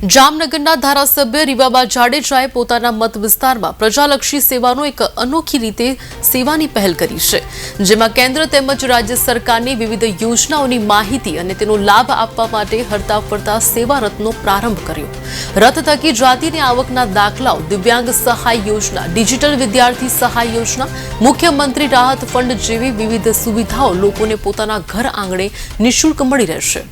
જામનગરના ધારાસભ્ય રીવાબા જાડેજાએ પોતાના મત વિસ્તારમાં પ્રજાલક્ષી સેવાનો એક અનોખી રીતે સેવાની પહેલ કરી છે, જેમાં કેન્દ્ર તેમજ રાજ્ય સરકારની વિવિધ યોજનાઓની માહિતી અને તેનો લાભ આપવા માટે હરતા ફરતા સેવા રથનો પ્રારંભ કર્યો। રથ થકી જાતિની આવકના દાખલાઓ, દિવ્યાંગ સહાય યોજના, ડિજિટલ વિદ્યાર્થી સહાય યોજના, મુખ્યમંત્રી રાહત ફંડ જેવી વિવિધ સુવિધાઓ લોકોને પોતાના ઘર આંગણે નિઃશુલ્ક મળી રહેશે।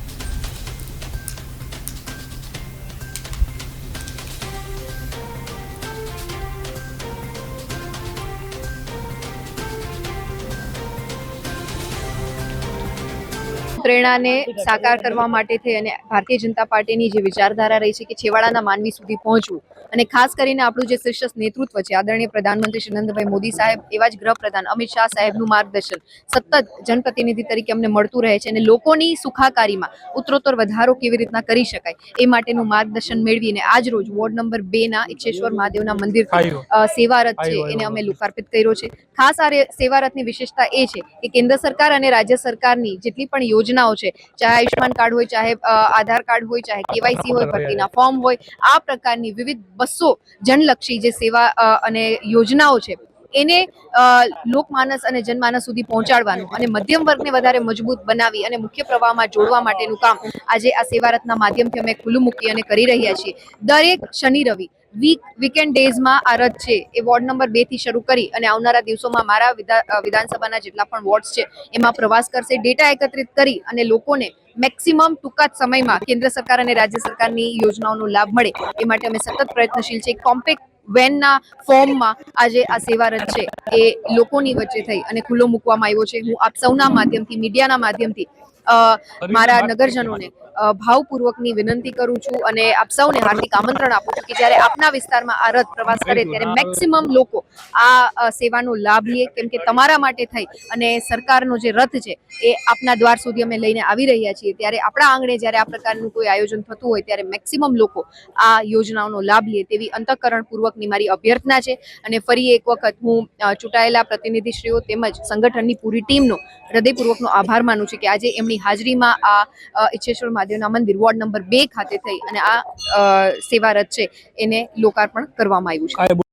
પ્રેરણાને સાકાર કરવા માટે થઈ અને ભારતીય જનતા પાર્ટીની જે વિચારધારા રહી છે કે છેવાડાના માનવી સુધી પહોંચવું, અને ખાસ કરીને આપણું જે શીર્ષ નેતૃત્વ છે આદરણીય પ્રધાનમંત્રી શ્રી નરેન્દ્રભાઈ મોદી સાહેબ, એવા જ ગૃહપ્રધાન અમિત શાહ સાહેબનું માર્ગદર્શન સતત જનપ્રતિનિધિ તરીકે અમને મળતું રહે છે અને લોકોની સુખાકારીમાં ઉત્તરોત્તર વધારો કેવી રીતના કરી શકાય એ માટેનું માર્ગદર્શન મેળવીને આજ રોજ વોર્ડ નંબર 2 ના ઈચ્છેશ્વર મહાદેવના મંદિરથી સેવા રથ છે એને અમે લોકાર્પિત કર્યો છે। ખાસ આ સેવા રથની વિશેષતા એ છે કે કેન્દ્ર સરકાર અને રાજ્ય સરકારની જેટલી પણ યોજનાઓ છે, ચાહે આયુષ્માન કાર્ડ હોય, ચાહે આધાર કાર્ડ હોય, ચાહે કેવાયસી હોય, ભરતીના ફોર્મ હોય, આ પ્રકારની વિવિધ 200 જનલક્ષી જે સેવા અને યોજનાઓ છે એને લોકમાનસ અને જનમાનસ સુધી પહોંચાડવાનું અને મધ્યમ વર્ગને વધારે મજબૂત બનાવી અને મુખ્ય પ્રવાહમાં જોડવા માટેનું કામ આજે આ સેવા રથના માધ્યમથી અમે ખુલ્લું મૂકી અને કરી રહ્યા છીએ। દરેક શનિ રવિ વીકેન્ડ ડેઝમાં આ રથ છે એ વોર્ડ નંબર 2 થી શરૂ કરી અને આવનારા દિવસોમાં મારા વિધાનસભાના જેટલા પણ વોર્ડ્સ છે એમાં પ્રવાસ કરશે, ડેટા એકત્રિત કરી અને લોકોને મેક્સિમમ ટૂંકા જ સમયમાં કેન્દ્ર સરકાર અને રાજ્ય સરકારની યોજનાઓનો લાભ મળે એ માટે અમે સતત પ્રયત્નશીલ છે। કોમ્પેક્ટ વેનના ફોર્મમાં આજે આ સેવા રથ છે એ લોકોની વચ્ચે થઈ અને ખુલ્લો મૂકવામાં આવ્યો છે। હું આપ સૌના માધ્યમથી, મીડિયાના માધ્યમથી મારા નગરજનોને ભાવપૂર્વકની વિનંતી કરું છું અને આપ સૌને હાર્દિક આમંત્રણ આપું છું કે જ્યારે આપના વિસ્તારમાં આ રથ પ્રવાસ કરે ત્યારે મેક્સિમમ લોકો આ સેવાનો લાભ લે, કેમ કે તમારા માટે થઈ અને સરકારનો જે રથ છે એ આપના દ્વાર સુધી અમે લઈને આવી રહ્યા છીએ, ત્યારે આપણા આંગણે જ્યારે આ પ્રકારનું કોઈ આયોજન થતું હોય ત્યારે મેક્સિમમ લોકો આ યોજનાઓનો લાભ લે તેવી અંતઃકરણપૂર્વકની મારી અભ્યર્થના છે। અને ફરી એક વખત હું ચૂંટાયેલા પ્રતિનિધિશ્રીઓ તેમજ સંગઠનની પૂરી ટીમનો હૃદયપૂર્વકનો આભાર માનું છું કે આજે એમની હાજરીમાં આ ઈચ્છેશ્વર મહાદેવના મંદિર વોર્ડ નંબર 2 ખાતે થઈ અને આ સેવા રથ છે એને લોકાર્પણ કરવામાં આવ્યું છે।